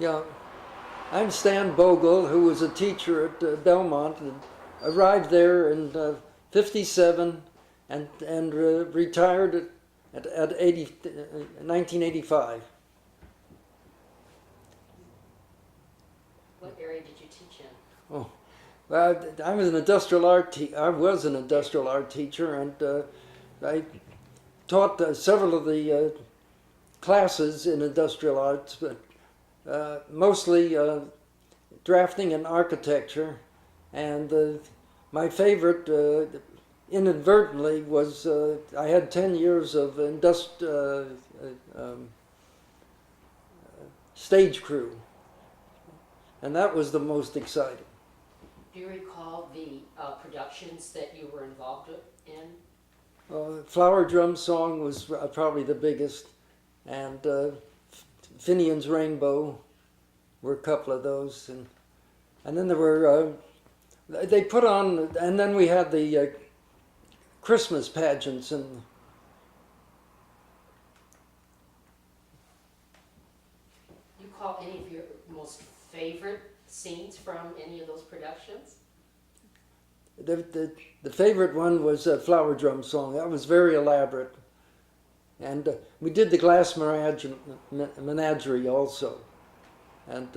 Yeah, I'm Stan Bogel, who was a teacher at Belmont, and arrived there in '57 and retired at 1985. What area did you teach in? Oh, well, I was an industrial art teacher, and I taught several of the classes in industrial arts, but mostly drafting and architecture. And my favorite, inadvertently, was I had 10 years of stage crew, and that was the most exciting. Do you recall the productions that you were involved in? Flower Drum Song was probably the biggest, and Finian's Rainbow were a couple of those, and then there were they put on, and then we had the Christmas pageants. And You call any of your most favorite scenes from any of those productions? the favorite one was Flower Drum Song. That was very elaborate, and we did the Glass Menagerie also, and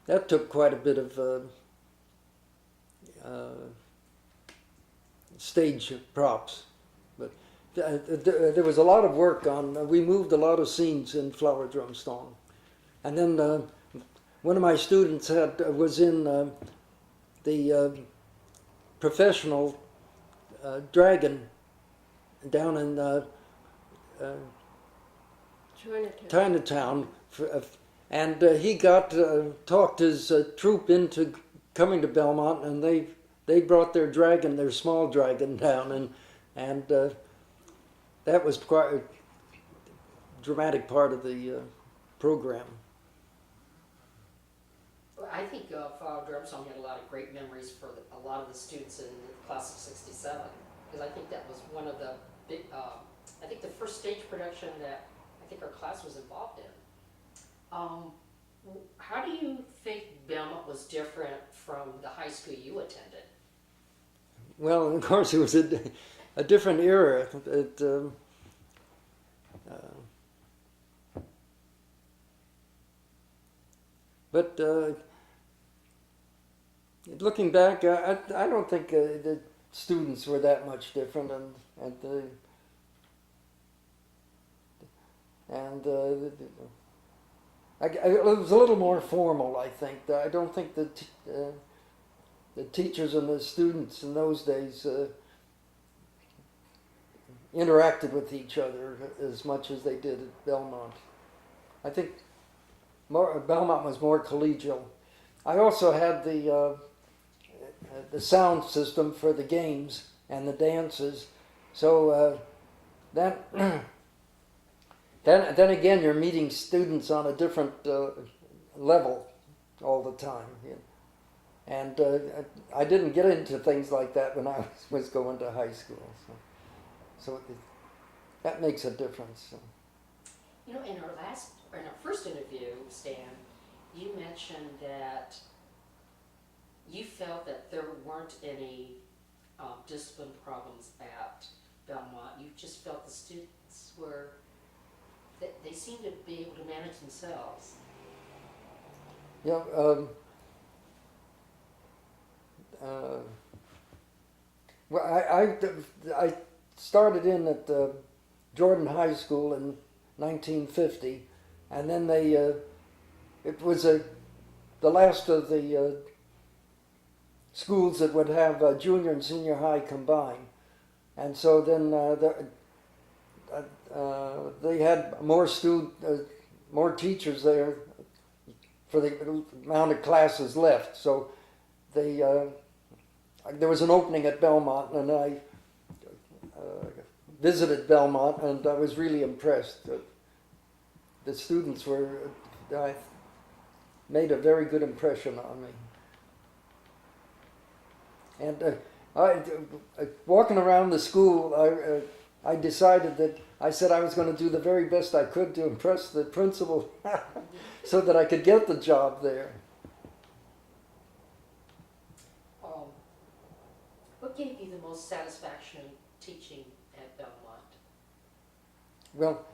that took quite a bit of stage props, but there was a lot of work on. We moved a lot of scenes in Flower Drum Song, and then one of my students was in the professional dragon down in Chinatown, and he got talked his troupe into coming to Belmont, and they brought their dragon, their small dragon, down, and that was quite a dramatic part of the program. Well, I think Flower Drum Song had a lot of great memories for a lot of the students in the class of '67, because I think that was one of the big, I think the first stage production that I think our class was involved in. How do you think Belmont was different from the high school you attended? Well, of course, it was a different era. But looking back, I don't think the students were that much different, and it was a little more formal, I think. I don't think that the teachers and the students in those days interacted with each other as much as they did at Belmont. I think Belmont was more collegial. I also had the sound system for the games and the dances, so that then again, you're meeting students on a different level all the time. And I didn't get into things like that when I was going to high school. So that makes a difference. You know, in our first interview, Stan, you mentioned that you felt that there weren't any discipline problems at Belmont. You just felt the students they seemed to be able to manage themselves. Yeah. Well, I started in at Jordan High School in 1950, and then it was the last of the schools that would have junior and senior high combined, and so then they had more teachers there for the amount of classes left. So there was an opening at Belmont, and I visited Belmont, and I was really impressed. The students made a very good impression on me. And walking around the school, I decided that I said I was going to do the very best I could to impress the principal so that I could get the job there. What gave you the most satisfaction teaching at Belmont? Well,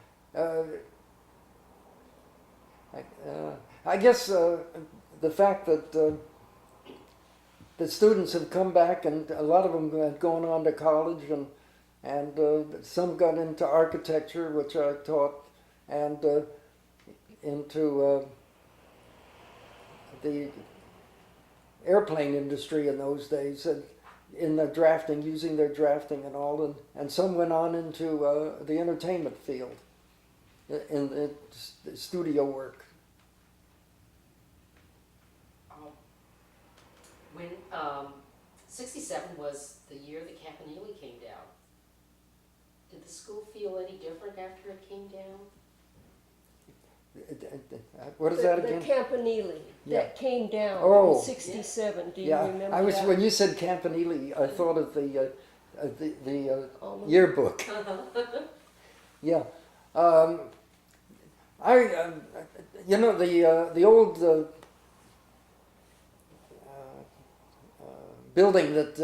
I guess the fact that the students have come back, and a lot of them had gone on to college, and some got into architecture, which I taught, and into the airplane industry in those days, and in the drafting, using their drafting and all, and some went on into the entertainment field, in studio work. When 67 was the year the Campanile came down, did the school feel any different after it came down? What is that again? The Campanile that came down Oh. in 67. Do you Yeah, remember I was that? when you said Campanile, I thought of the Almost. yearbook. Yeah, you know the old building that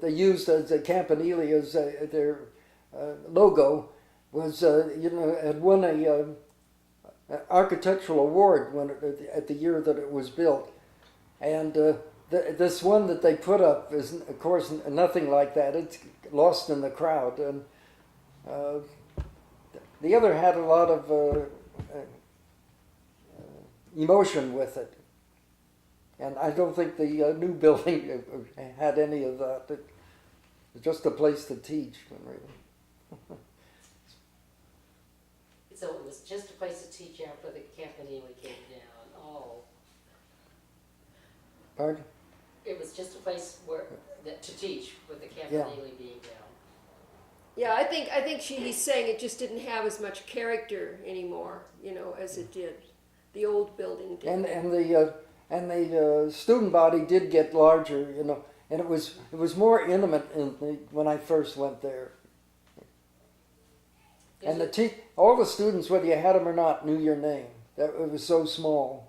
they used as a Campanile as their logo was had won a architectural award at the year that it was built, and this one that they put up is of course nothing like that. It's lost in the crowd, and the other had a lot of emotion with it, and I don't think the new building had any of that. It was just a place to teach, really. So it was just a place to teach after the Campanile came down. Oh. Pardon? It was just a place to teach with the Campanile being down. Yeah, I think he's saying it just didn't have as much character anymore, as it did. The old building did. And the student body did get larger, and it was more intimate when I first went there. And all the students, whether you had them or not, knew your name. It was so small.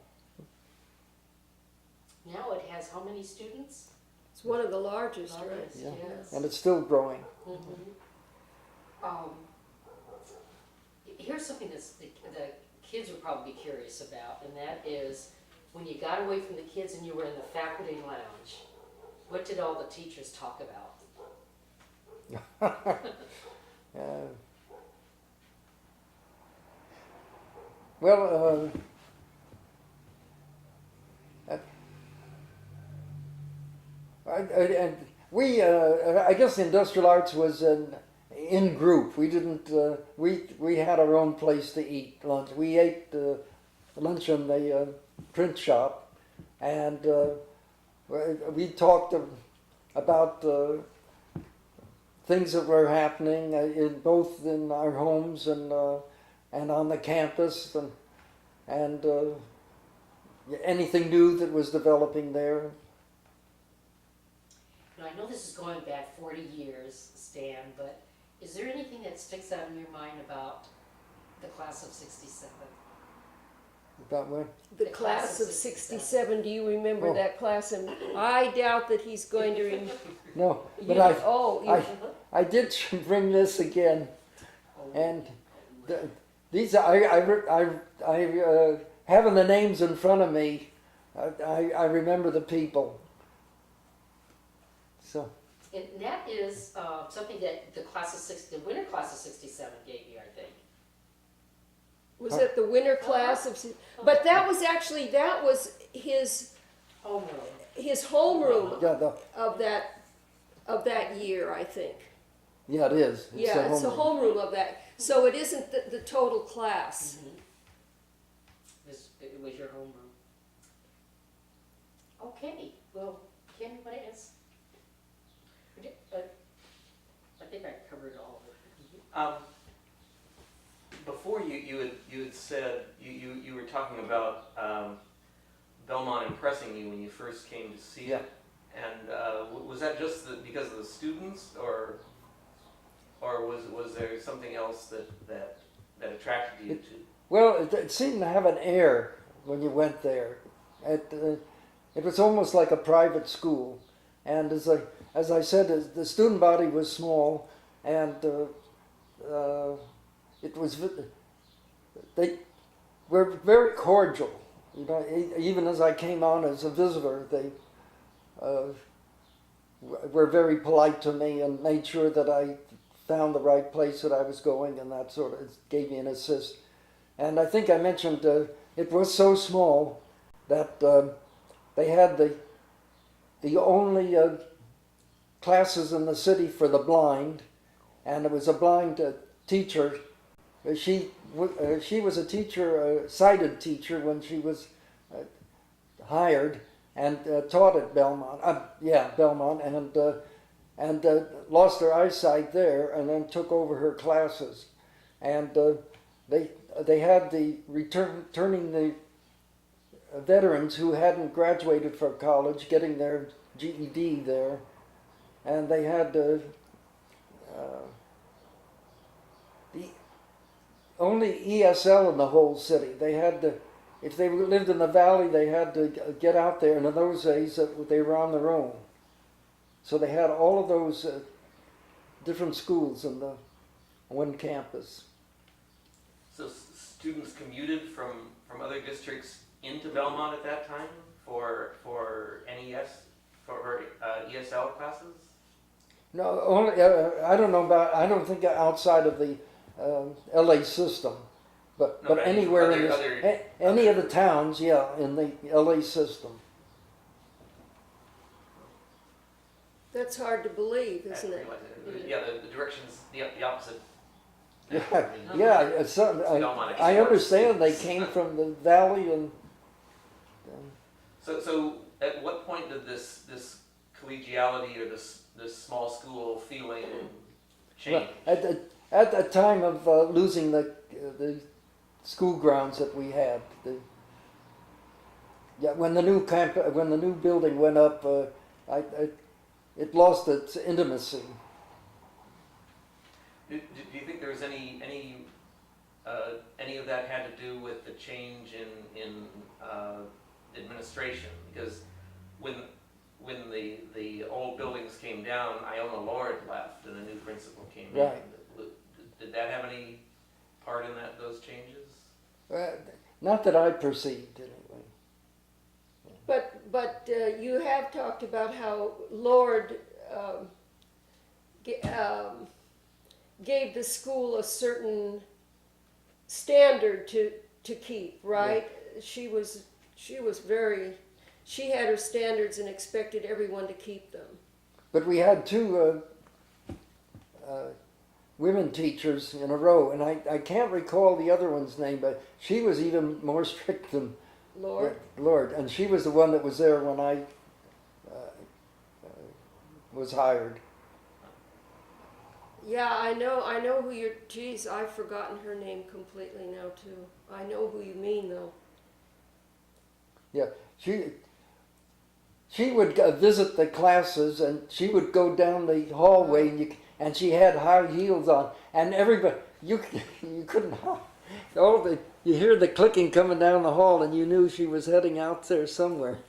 Now it has how many students? It's one of the largest, right? Yeah. Yes. And it's still growing. Mm-hmm. Here's something that the kids would probably be curious about, and that is when you got away from the kids and you were in the faculty lounge, what did all the teachers talk about? Well, I guess industrial arts was in group. We didn't. We had our own place to eat lunch. We ate lunch in the print shop, and we talked about things that were happening both in our homes and on the campus, and anything new that was developing there. Now, I know this is going back 40 years, Stan, but is there anything that sticks out in your mind about the class of 67? About what? The class of 67. Do you remember that class? And I doubt that he's going to remember. No, but I did bring this again, and these I having the names in front of me, I remember the people. So. And that is something that the winter class of 67 gave you, I think. Was it the winter class of? But that was his Homeroom. his homeroom Yeah, of that year, I think. yeah, it is. It's a homeroom of that. So it isn't the total class. Mm-hmm. It was your homeroom. Okay, well, Ken, what else? I think I covered all of it. Before you had said you were talking about Belmont impressing you when you first came to see it, and was that just because of the students, or? or was there something else that attracted you to? Well, it seemed to have an air when you went there. It was almost like a private school, and as I said, the student body was small, and it was they were very cordial. You know, even as I came on as a visitor, they were very polite to me and made sure that I found the right place that I was going, and that sort of gave me an assist. And I think I mentioned it was so small that they had the only classes in the city for the blind, and it was a blind teacher. She was a teacher, a sighted teacher, when she was hired and taught at Belmont. Belmont, and lost her eyesight there, and then took over her classes. And they had the returning the veterans who hadn't graduated from college getting their GED there, and they had the only ESL in the whole city. They had to, if they lived in the valley, they had to get out there, and in those days they were on their own. So they had all of those different schools in the one campus. So students commuted from other districts into Belmont at that time for NES for ESL classes? No, only I don't know about. I don't think outside of the LA system, but anywhere in any of the towns, in the LA system. That's hard to believe, isn't it? Yeah, the direction's the opposite. I understand they came from the valley and. So at what point did this collegiality or this small school feeling change? Well, at the time of losing the school grounds that we had, when the new building went up, it lost its intimacy. Do you think there was any of that had to do with the change in administration? Because when the old buildings came down, Iona Lord left and a new principal came in. Did that have any part in those changes? Not that I perceived, anyway. But you have talked about how Lord gave the school a certain standard to keep, right? Yeah. She had her standards and expected everyone to keep them. But we had two women teachers in a row, and I can't recall the other one's name, but she was even more strict than Lord, and she was the one that was there when I was hired. Yeah, I know who you're. Geez, I've forgotten her name completely now too. I know who you mean though. Yeah, she would visit the classes, and she would go down the hallway, and she had high heels on, and everybody you couldn't. You hear the clicking coming down the hall, and you knew she was heading out there somewhere.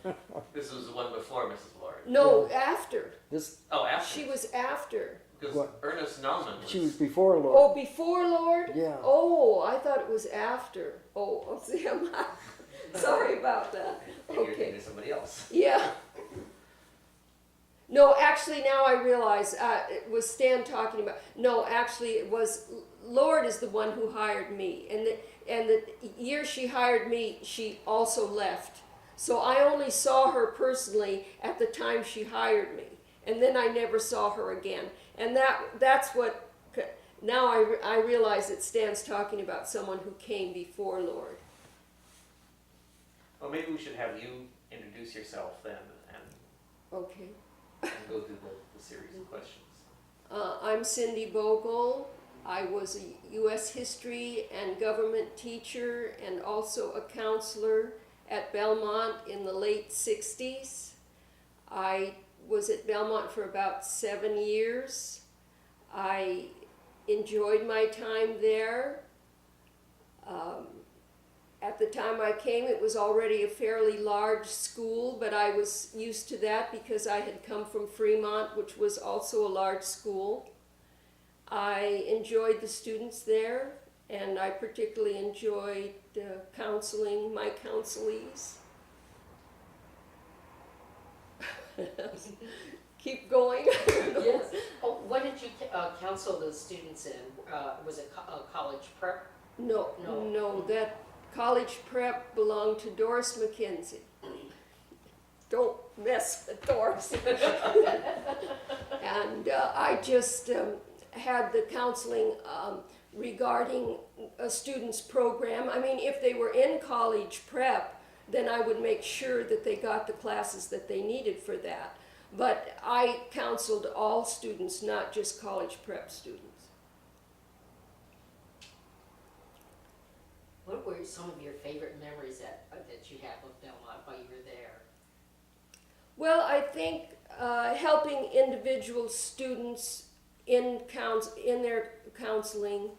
This was the one before Mrs. Lord. No, after. After. She was after. Because Ernest Nauman was... She was before Lord. Oh, before Lord? Yeah. Oh, I thought it was after. Oh, see, I'm not... Sorry about that. Okay. You're thinking of somebody else. Yeah. No, actually, now I realize it was Stan talking about. No, actually, it was Lord is the one who hired me, and the year she hired me, she also left. So I only saw her personally at the time she hired me, and then I never saw her again. And that's what. Now I realize that Stan's talking about someone who came before Lord. Well, maybe we should have you introduce yourself then, and Okay. go through the series of questions. I'm Cindy Bogel. I was a U.S. history and government teacher and also a counselor at Belmont in the late 60s. I was at Belmont for about 7 years. I enjoyed my time there. At the time I came, it was already a fairly large school, but I was used to that because I had come from Fremont, which was also a large school. I enjoyed the students there, and I particularly enjoyed counseling my counselees. Keep going. Yes. Oh, what did you counsel the students in? Was it college prep? No, No. that college prep belonged to Doris McKenzie. Don't mess with Doris. And I just had the counseling regarding a student's program. I mean, if they were in college prep, then I would make sure that they got the classes that they needed for that. But I counseled all students, not just college prep students. What were some of your favorite memories that you have of Belmont while you were there? Well, I think helping individual students in their counseling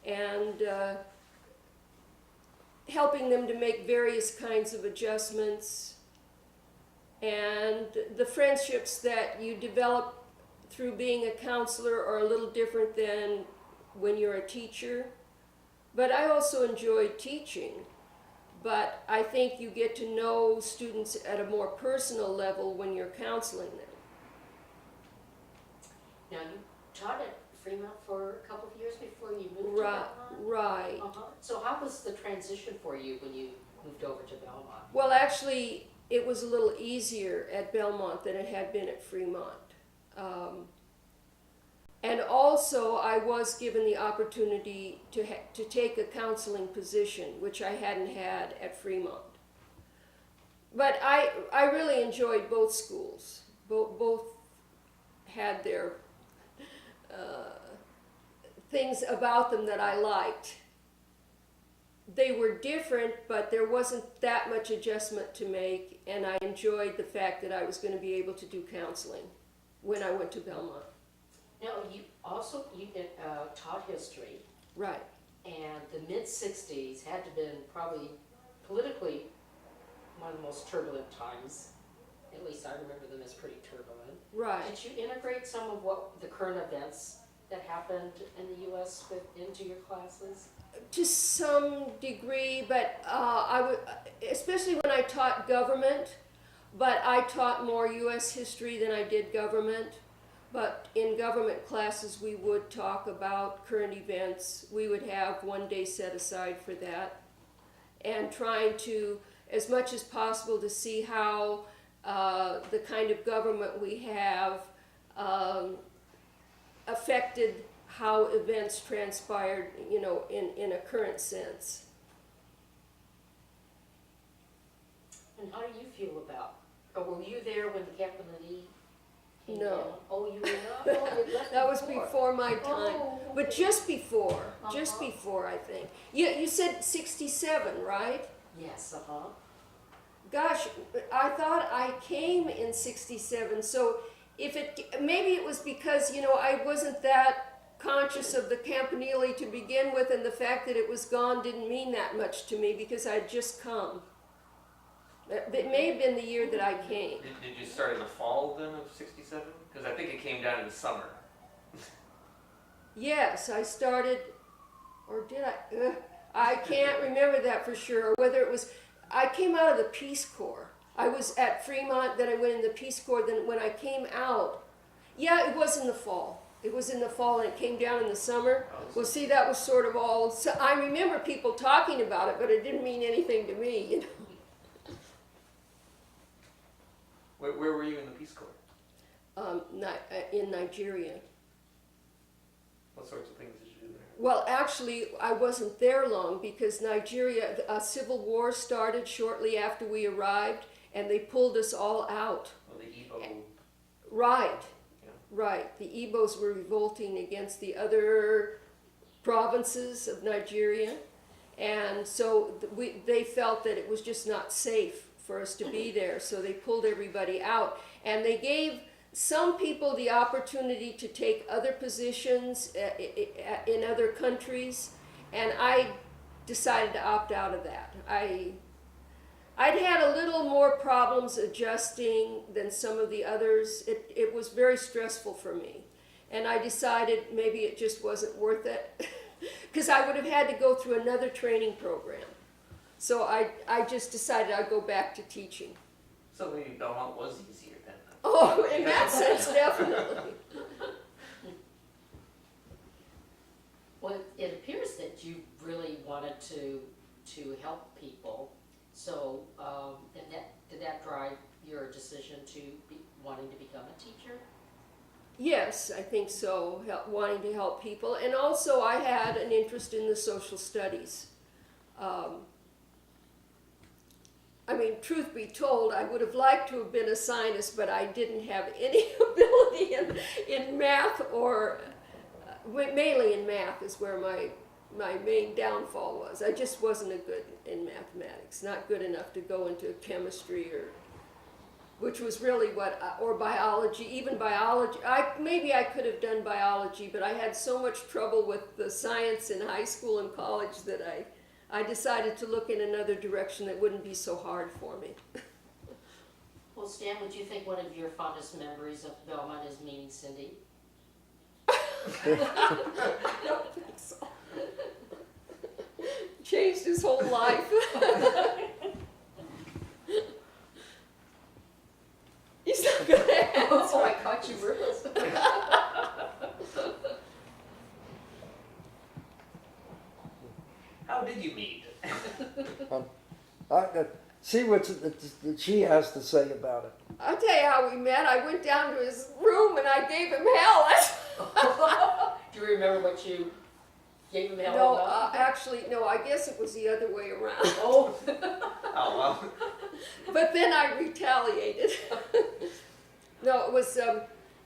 and helping them to make various kinds of adjustments, and the friendships that you develop through being a counselor are a little different than when you're a teacher. But I also enjoyed teaching. But I think you get to know students at a more personal level when you're counseling them. Now, you taught at Fremont for a couple of years before you moved Right, to Belmont? right. So how was the transition for you when you moved over to Belmont? Well, actually, it was a little easier at Belmont than it had been at Fremont. And also, I was given the opportunity to take a counseling position, which I hadn't had at Fremont. But I really enjoyed both schools. Both had their things about them that I liked. They were different, but there wasn't that much adjustment to make, and I enjoyed the fact that I was going to be able to do counseling when I went to Belmont. Now, you also taught history, Right. and the mid-'60s had to have been probably politically one of the most turbulent times. At least I remember them as pretty turbulent. Right. Did you integrate some of what the current events that happened in the U.S. into your classes? To some degree, but I would, especially when I taught government, but I taught more U.S. history than I did government. But in government classes, we would talk about current events. We would have one day set aside for that, and trying to, as much as possible, to see how the kind of government we have affected how events transpired, you know, in a current sense. And how do you feel about, or were you there when the Captain Lee came No. down? Oh, you were not? Oh, you left That was before my time. Oh, But okay. just before, just Uh-huh. before, I think. You said 67, right? Yes, Gosh, I thought I came in 67, so maybe it was because, you know, I wasn't that conscious of the Campanile to begin with, and the fact that it was gone didn't mean that much to me because I'd just come. It may have been the year that I came. Did you start in the fall then of '67? Because I think it came down in the summer. Yes, I started, or did I? I can't remember that for sure, or whether it was, I came out of the Peace Corps. I was at Fremont, then I went in the Peace Corps, then when I came out, yeah, it was in the fall. It was in the fall and it came down in the summer. Well, see, that was sort of all, so I remember people talking about it, but it didn't mean anything to me, you know. Where were you in the Peace Corps? In Nigeria. What sorts of things did you do there? Well, actually, I wasn't there long because Nigeria, a civil war started shortly after we arrived, and they pulled us all out. Well, the Igbo. Right, Yeah. right. The Igbos were revolting against the other provinces of Nigeria, and so they felt that it was just not safe for us to be there, so they pulled everybody out, and they gave some people the opportunity to take other positions in other countries, and I decided to opt out of that. I'd had a little more problems adjusting than some of the others. It was very stressful for me, and I decided maybe it just wasn't worth it because I would have had to go through another training program. So I just decided I'd go back to teaching. So maybe Belmont was easier then. Oh, in that sense, definitely. Well, it appears that you really wanted to help people. So, did that drive your decision to be wanting to become a teacher? Yes, I think so, wanting to help people. And also I had an interest in the social studies. I mean, truth be told, I would have liked to have been a scientist, but I didn't have any ability in math, or mainly in math is where my main downfall was. I just wasn't a good in mathematics, not good enough to go into chemistry, which was really or biology, even biology. Maybe I could have done biology, but I had so much trouble with the science in high school and college that I decided to look in another direction that wouldn't be so hard for me. Well, Stan, would you think one of your fondest memories of Belmont is meeting Cindy? I don't think so. Changed his whole life. He's not gonna answer. Oh, I caught you ruthless. How did you meet? See what she has to say about it. I'll tell you how we met. I went down to his room and I gave him hell. Do you remember what you gave him hell No, about? actually, no, I guess it was the other way around. Oh. Oh, well. But then I retaliated. No, it was,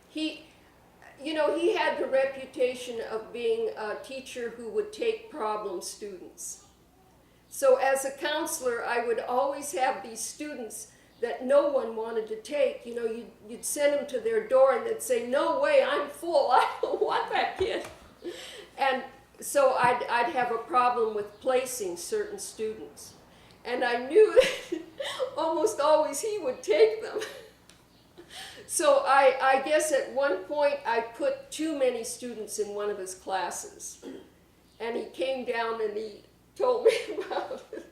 he had the reputation of being a teacher who would take problem students. So as a counselor, I would always have these students that no one wanted to take. You know, you'd send them to their door and they'd say, "No way, I'm full, I don't want that kid." And so I'd have a problem with placing certain students. And I knew that almost always he would take them. So I guess at one point I put too many students in one of his classes. And he came down and he told me about it.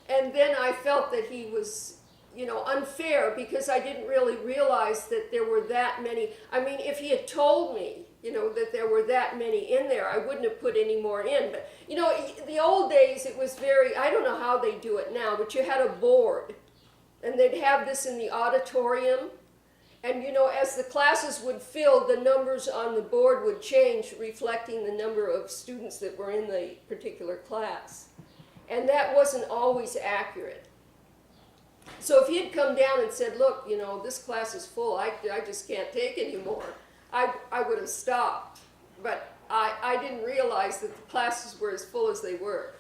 And then I felt that he was, unfair, because I didn't really realize that there were that many. I mean, if he had told me, that there were that many in there, I wouldn't have put any more in. But, the old days, it was I don't know how they do it now, but you had a board. And they'd have this in the auditorium. And, as the classes would fill, the numbers on the board would change, reflecting the number of students that were in the particular class. And that wasn't always accurate. So if he had come down and said, "Look, this class is full, I just can't take anymore," I would have stopped. But I didn't realize that the classes were as full as they were.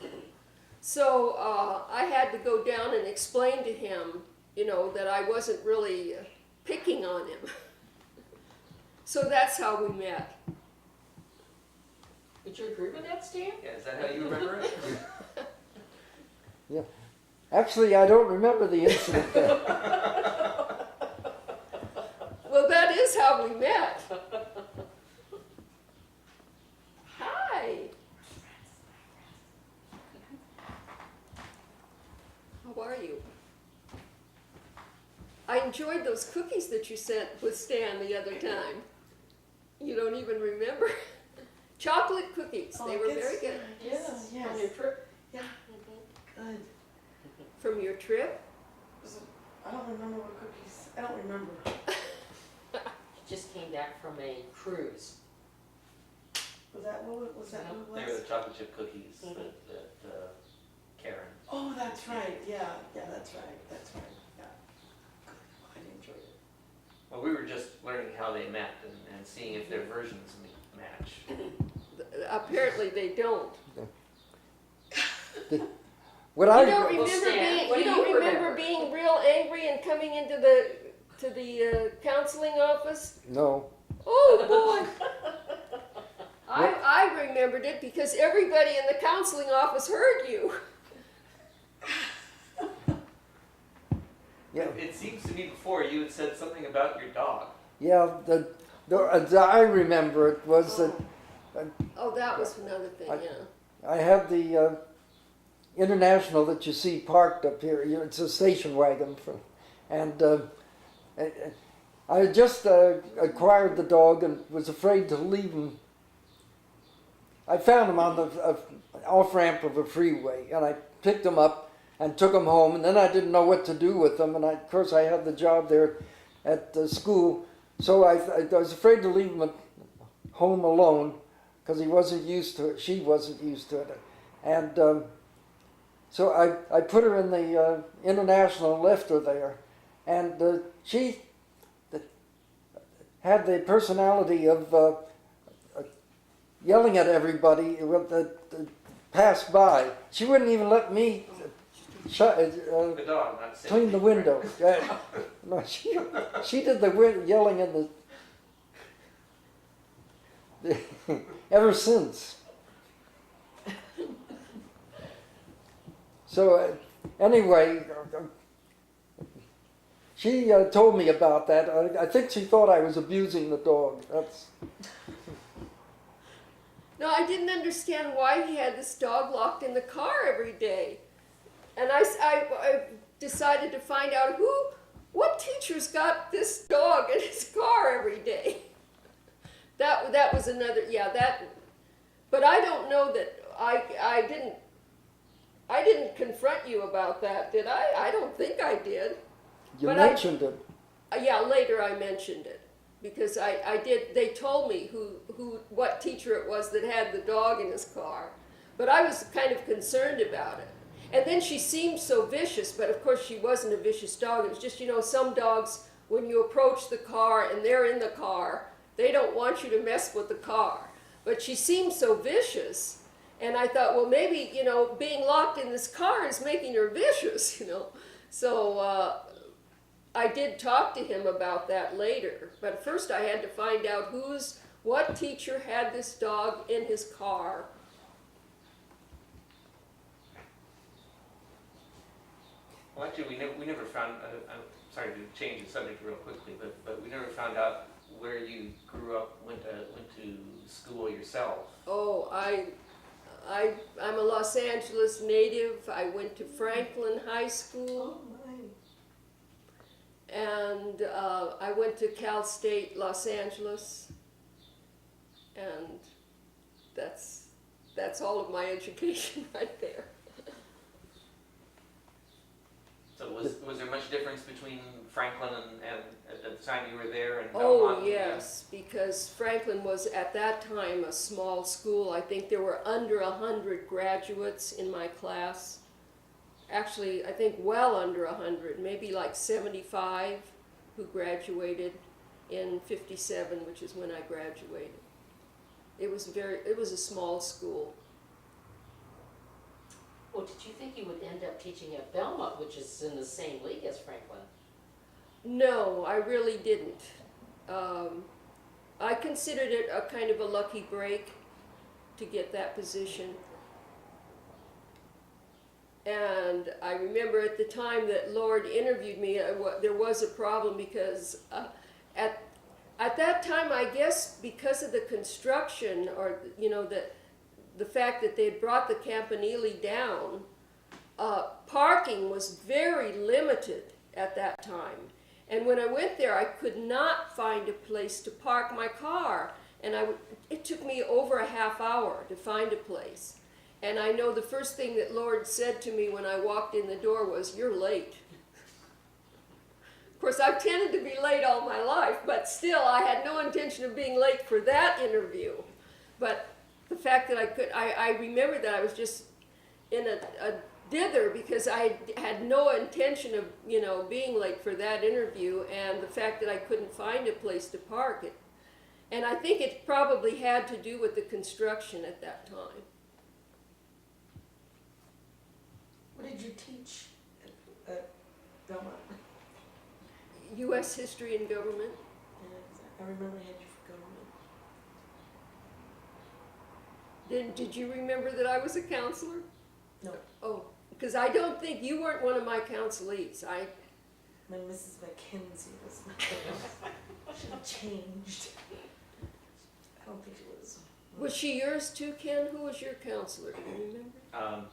So I had to go down and explain to him, that I wasn't really picking on him. So that's how we met. Would you agree with that, Stan? Yeah, is that how you remember it? Yeah. Actually, I don't remember the incident then. Well, that is how we met. Hi. How are you? I enjoyed those cookies that you sent with Stan the other time. You don't even remember. Chocolate cookies. They were very good. Yes. Yes. On your trip? Yeah. Good. From your trip? I don't remember what cookies. I don't remember. Just came back from a cruise. Was that what it was? They were the chocolate chip cookies that Karen. Oh, that's right. Yeah, that's right. That's right. Yeah. Good. I enjoyed it. Well, we were just learning how they met and seeing if their versions match. Apparently they don't. What You I don't Well, remember Stan, being what do you you don't remember remember? being real angry and coming into to the counseling office? No. Oh, boy. I remembered it because everybody in the counseling office heard you. Yeah. It seems to me before you had said something about your dog. Yeah. I remember it was that Oh, that was another thing, yeah. I had the International that you see parked up here. It's a station wagon, and I had just acquired the dog and was afraid to leave him. I found him on the off ramp of a freeway, and I picked him up and took him home. And then I didn't know what to do with him, and of course I had the job there at the school, so I was afraid to leave him at home alone because he wasn't used to it. She wasn't used to it, and so I put her in the International and left her there, and she had the personality of yelling at everybody that passed by. She wouldn't even let me The dog, not Cindy. clean the window. No, she did the yelling in the ever since. So anyway, she told me about that. I think she thought I was abusing the dog. That's No, I didn't understand why he had this dog locked in the car every day. And I decided to find out what teacher's got this dog in his car every day. That was another, yeah, but I don't know that I didn't confront you about that, did I? I don't think I did. you But mentioned it. Yeah, later I mentioned it because I did. They told me what teacher it was that had the dog in his car, but I was kind of concerned about it. And then she seemed so vicious, but of course she wasn't a vicious dog. It was just, some dogs, when you approach the car and they're in the car, they don't want you to mess with the car. But she seemed so vicious, and I thought, well, maybe being locked in this car is making her vicious, So I did talk to him about that later, but first I had to find out what teacher had this dog in his car. Well, actually, we never found. I'm sorry to change the subject real quickly, but we never found out where you grew up, went to school yourself. Oh, I'm a Los Angeles native. I went to Franklin High School. Oh, my. And I went to Cal State Los Angeles, and that's all of my education right there. So was there much difference between Franklin and at the time you were there and Oh Belmont? yes, because Franklin was at that time a small school. I think there were under 100 graduates in my class. Actually, I think well under 100, maybe like 75 who graduated in '57, which is when I graduated. It was a small school. Well, did you think you would end up teaching at Belmont, which is in the same league as Franklin? No, I really didn't. I considered it a kind of a lucky break to get that position. And I remember at the time that Lord interviewed me, there was a problem because at that time, I guess because of the construction or, the fact that they had brought the Campanile down, parking was very limited at that time. And when I went there, I could not find a place to park my car. And it took me over a half hour to find a place. And I know the first thing that Lord said to me when I walked in the door was, "You're late." Of course, I've tended to be late all my life, but still, I had no intention of being late for that interview. But the fact that I remember that I was just in a dither because I had no intention of, being late for that interview, and the fact that I couldn't find a place to park it. And I think it probably had to do with the construction at that time. What did you teach at Belmont? U.S. History and Government. Yeah, exactly. I remember I had you for government. Did you remember that I was a counselor? No, Oh, because I don't think you weren't one of my counselees. when Mrs. Mackenzie was she changed. I don't think she was. Was she yours too, Ken? Who was your counselor? Do you remember?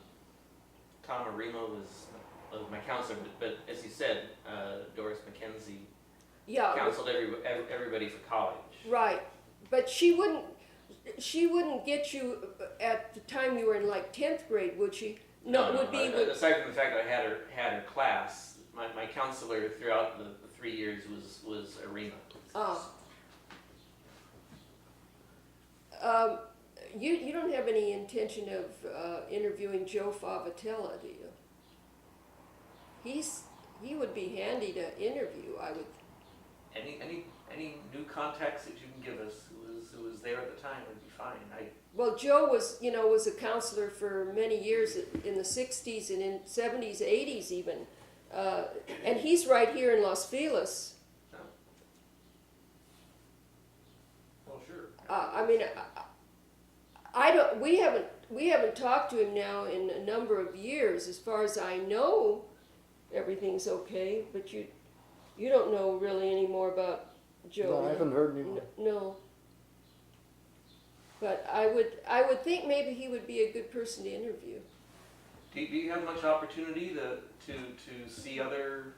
Tom Arima was my counselor, but as you said, Doris McKenzie Yeah. counseled everybody for college. Right, but she wouldn't get you at the time you were in like 10th grade, would she? No, it would be. Aside from the fact that I had her class, my counselor throughout the 3 years was Arima. You don't have any intention of interviewing Joe Favatella, do you? He would be handy to interview, I would. Any new contacts that you can give us who was there at the time would be fine. Well, Joe was a counselor for many years in the 60s and in 70s, 80s even. And he's right here in Los Feliz. Well, sure. I mean, I don't. We haven't talked to him now in a number of years. As far as I know, everything's okay. But you don't know really any more about Joe. No, I haven't heard any. No. But I would think maybe he would be a good person to interview. Do you have much opportunity to see other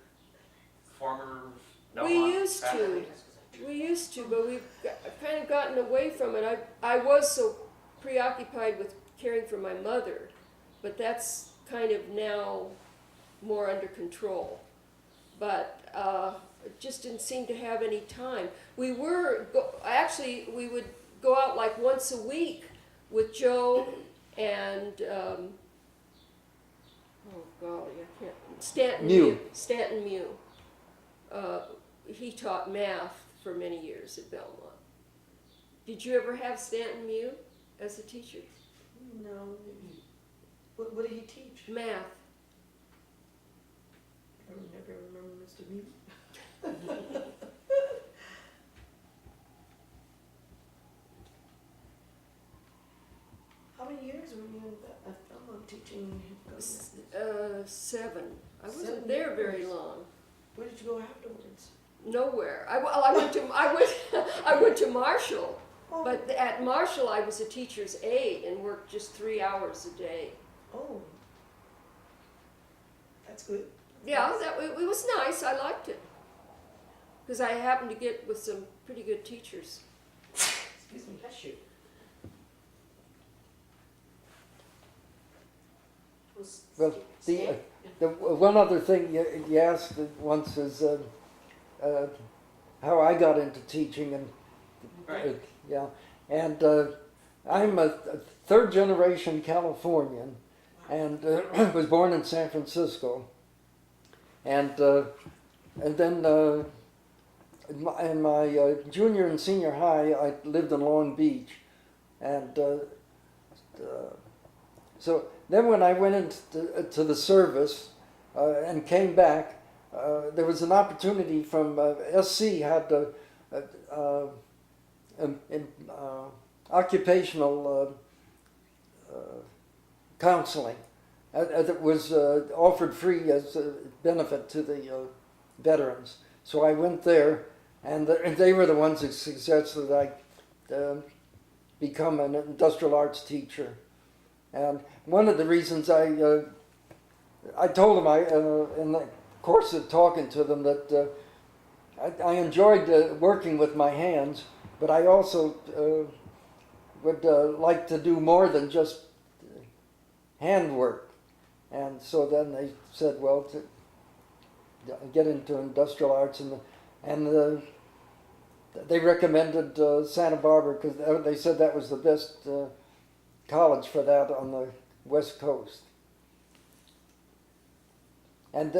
former Belmont We used to. faculty? We used to, but we've kind of gotten away from it. I was so preoccupied with caring for my mother, but that's kind of now more under control. But just didn't seem to have any time. We would go out like once a week with Joe and Stanton Mew. Stanton Mew. He taught math for many years at Belmont. Did you ever have Stanton Mew as a teacher? No. What did he teach? Math. I never remember Mr. Mead. How many years were you at Belmont teaching government? 7. I wasn't 7 there very years. long. Where did you go afterwards? Nowhere. I went to Marshall, Oh, but at Marshall I was a teacher's aide and worked just 3 hours a day. oh, that's good. Yeah, it was nice. I liked it because I happened to get with some pretty good teachers. Excuse me. Bless you. Well, the one other thing you asked once is how I got into teaching, and Right. yeah, and I'm a third generation Californian, and was born in San Francisco, and then in my junior and senior high, I lived in Long Beach, and so then when I went into the service and came back, there was an opportunity from SC had occupational counseling that was offered free as a benefit to the veterans. So I went there, and they were the ones that suggested that I become an industrial arts teacher. And one of the reasons I told them in the course of talking to them that I enjoyed working with my hands, but I also would like to do more than just handwork. And so then they said, well, to get into industrial arts, and they recommended Santa Barbara because they said that was the best college for that on the West Coast. And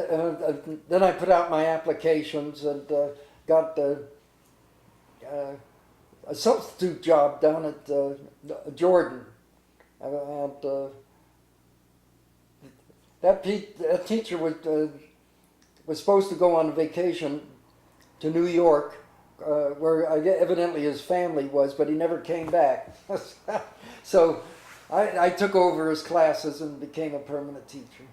then I put out my applications and got a substitute job down at Jordan. And that teacher was supposed to go on vacation to New York, where evidently his family was, but he never came back. So I took over his classes and became a permanent teacher.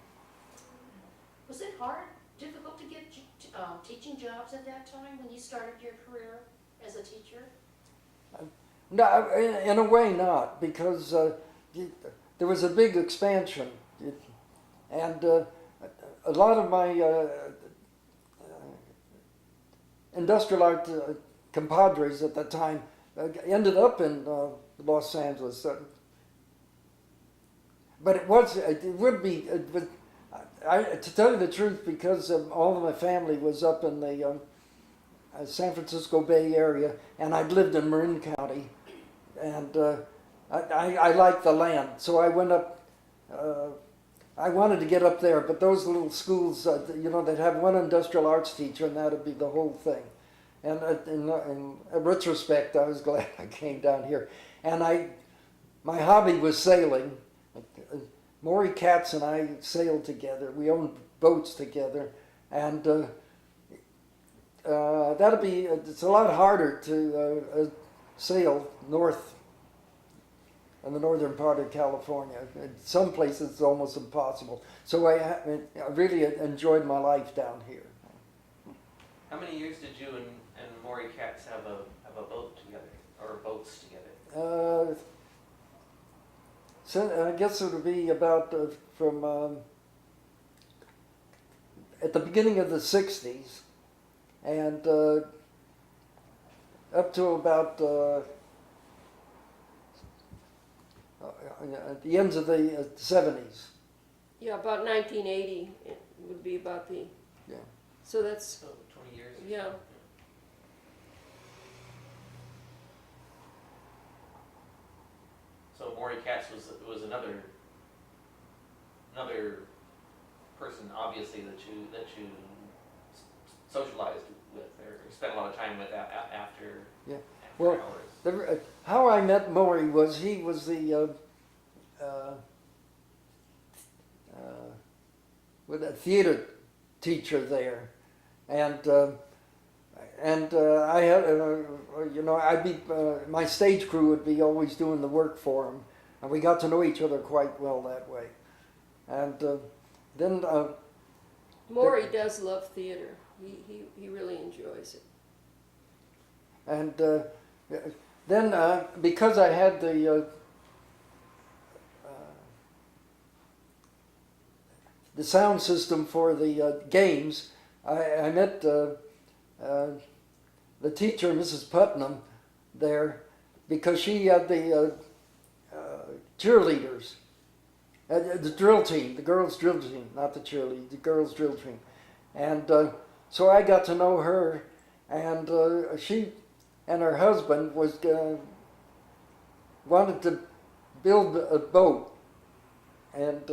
Was it hard, difficult to get teaching jobs at that time when you started your career as a teacher? No, in a way not, because there was a big expansion, and a lot of my industrial art compadres at that time ended up in Los Angeles. But to tell you the truth, because all of my family was up in the San Francisco Bay Area, and I'd lived in Marin County, and I liked the land, so I went up. I wanted to get up there, but those little schools, they'd have one industrial arts teacher, and that'd be the whole thing. And in retrospect, I was glad I came down here. And my hobby was sailing. Maury Katz and I sailed together. We owned boats together, and it's a lot harder to sail north in the northern part of California. In some places it's almost impossible. So I really enjoyed my life down here. How many years did you and Maury Katz have a boat together, or boats together? So I guess it would be about from at the beginning of the 60s and up to about at the ends of the 70s. Yeah, about 1980 it would be about the. Yeah. So that's. So 20 years. Yeah. So Maury Katz was another person, obviously, that you socialized with or spent a lot of time with after. Yeah. Well, hours. how I met Maury was he was the with a theater teacher there, and I had I'd be my stage crew would be always doing the work for him, and we got to know each other quite well that way, and then Maury does love theater. He really enjoys it. and then because I had the sound system for the games, I met the teacher, Mrs. Putnam, there, because she had the cheerleaders, the drill team, the girls' drill team, not the cheerleaders, the girls' drill team, and so I got to know her, and she and her husband wanted to build a boat, and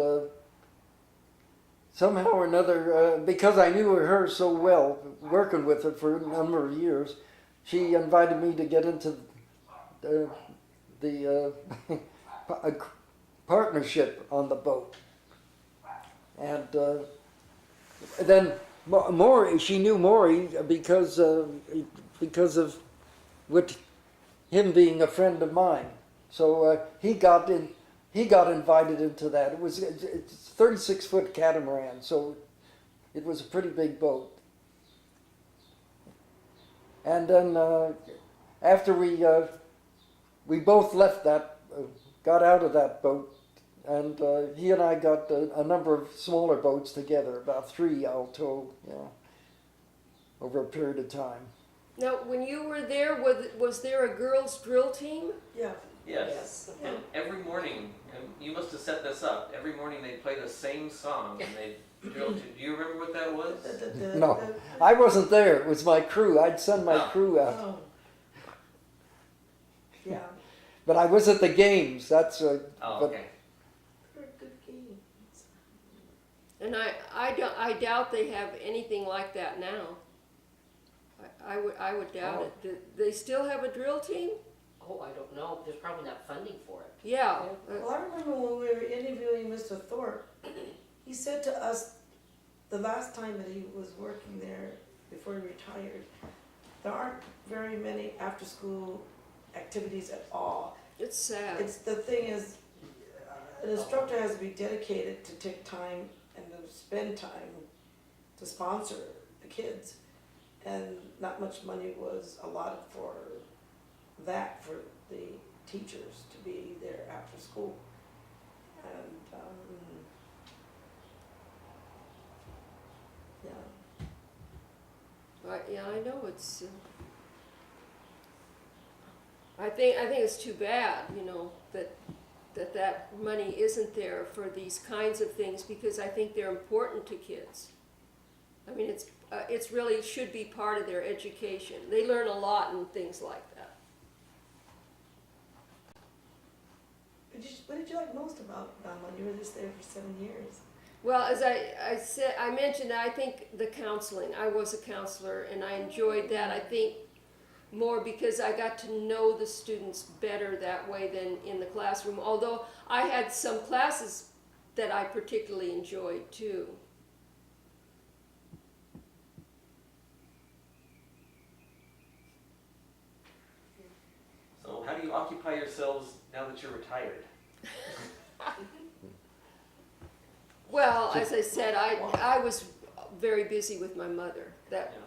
somehow or another, because I knew her so well, working with her for a number of years, she invited me to get into the partnership on the boat. And then Maury, she knew Maury because of him being a friend of mine. So he got invited into that. It's a 36-foot catamaran, so it was a pretty big boat. And then after we both left that, got out of that boat, and he and I got a number of smaller boats together, about 3 all told, over a period of time. Now, when you were there, was there a girls' drill team? Yeah. Yes. And every morning, and you must have set this up. Every morning they play the same song, and they drill. Do you remember what that was? No, I wasn't there. It was my crew. I'd send my crew out. Oh. Yeah. But I was at the games. That's Oh, okay. They're good games. And I doubt they have anything like that now. I would doubt it. Do they still have a drill team? Oh, I don't know. There's probably not funding for it. Yeah. Well, I remember when we were interviewing Mr. Thorpe, he said to us the last time that he was working there before he retired, there aren't very many after-school activities at all. It's sad. It's, the thing is, an instructor has to be dedicated to take time and to spend time to sponsor the kids. And not much money was allotted for that, for the teachers to be there after school. And, yeah. Yeah, I know it's. I think it's too bad, you know, that money isn't there for these kinds of things, because I think they're important to kids. I mean, it's really should be part of their education. They learn a lot in things like that. What did you like most about Belmont? You were just there for 7 years. Well, as I mentioned, I think the counseling. I was a counselor, and I enjoyed that. I think more because I got to know the students better that way than in the classroom. Although I had some classes that I particularly enjoyed too. So how do you occupy yourselves now that you're retired? Well, as I said, I was very busy with my mother. That. Yeah.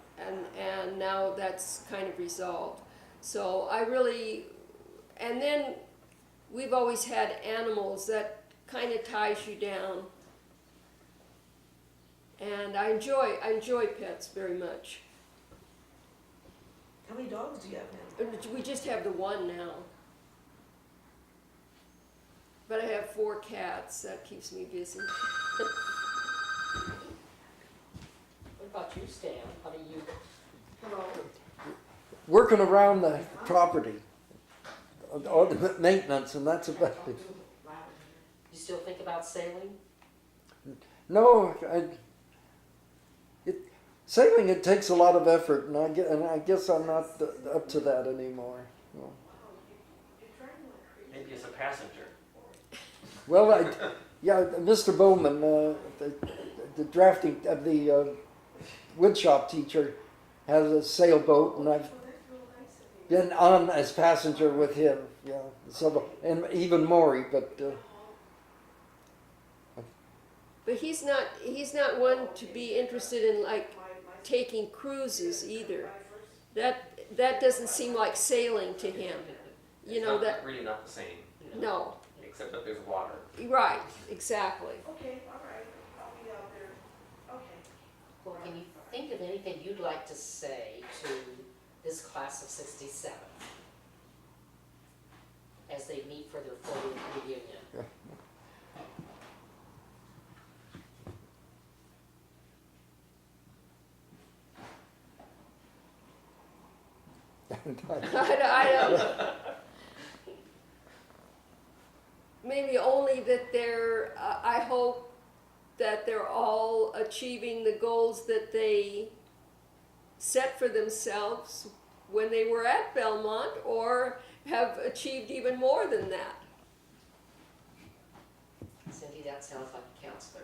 And now that's kind of resolved. So I really, and then we've always had animals that kind of ties you down. And I enjoy pets very much. How many dogs do you have now? We just have the one now. But I have 4 cats, that keeps me busy. What about you, Stan? How do you? Working around the property, all the maintenance, and that's about it. You still think about sailing? No, sailing, it takes a lot of effort, and I guess I'm not up to that anymore. No. Maybe as a passenger. Well, Mr. Bowman, the drafting of the woodshop teacher, has a sailboat, and I've been on as passenger with him. Yeah, so, and even Maury, but. But he's not one to be interested in like taking cruises either. That doesn't seem like sailing to him. You know that. Really not the same. No. Except that there's water. Right. Exactly. Okay, all right. I'll be out there. Okay. Well, can you think of anything you'd like to say to this class of '67 as they meet for their 40th reunion? I don't. Maybe only that they're. I hope that they're all achieving the goals that they set for themselves when they were at Belmont, or have achieved even more than that. Cindy, that sounds like a counselor.